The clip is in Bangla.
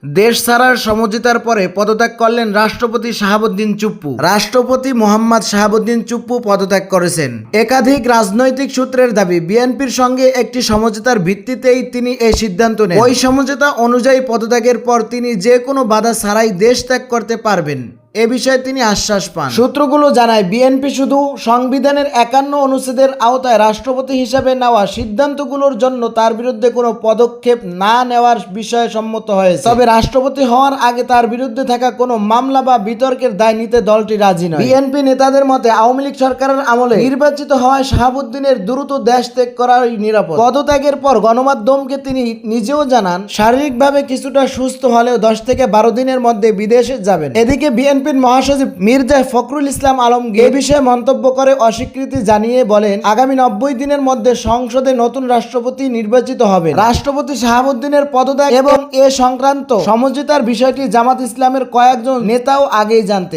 দেশ ছাড়ার সমঝোতার পরে পদত্যাগ করলেন রাষ্ট্রপতি শাহাবুদ্দিন চুপ্পু। রাষ্ট্রপতি মোহাম্মদ শাহাবুদ্দিন চুপ্পু পদত্যাগ করেছেন। একাধিক রাজনৈতিক সূত্রের দাবি, বিএনপির সঙ্গে একটি সমঝোতার ভিত্তিতেই তিনি এই সিদ্ধান্ত নেন। ওই সমঝোতা অনুযায়ী পদত্যাগের পর তিনি যে কোনো বাধা ছাড়াই দেশ ত্যাগ করতে পারবেন, এ বিষয়ে তিনি আশ্বাস পান। সূত্রগুলো জানায়, বিএনপি শুধু সংবিধানের 51 অনুচ্ছেদের আওতায় রাষ্ট্রপতি হিসেবে নেওয়া সিদ্ধান্তগুলোর জন্য তার বিরুদ্ধে কোনো পদক্ষেপ না নেওয়ার বিষয়ে সম্মত হয়েছে। তবে রাষ্ট্রপতি হওয়ার আগে তার বিরুদ্ধে থাকা কোনো মামলা বা বিতর্কের দায় নিতে দলটি রাজি নয়। বিএনপি নেতাদের মতে, আওয়ামী লীগ সরকারের আমলে নির্বাচিত হওয়ায় শাহাবুদ্দিনের দ্রুত দেশ ত্যাগ করাই নিরাপদ। পদত্যাগের পর গণমাধ্যমকে তিনি নিজেও জানান, শারীরিকভাবে কিছুটা সুস্থ হলেও 10 থেকে 12 দিনের মধ্যে বিদেশে যাবেন। এদিকে বিএনপির মহাসচিব মির্জা ফখরুল ইসলাম আলমগীর এ বিষয়ে মন্তব্য করে অস্বীকৃতি জানিয়ে বলেন, আগামী 90 দিনের মধ্যে সংসদে নতুন রাষ্ট্রপতি নির্বাচিত হবে। রাষ্ট্রপতি শাহাবুদ্দিনের পদত্যাগ এবং এ সংক্রান্ত সমঝোতার বিষয়টি জামাত ইসলামের কয়েকজন নেতাও আগেই জানতেন।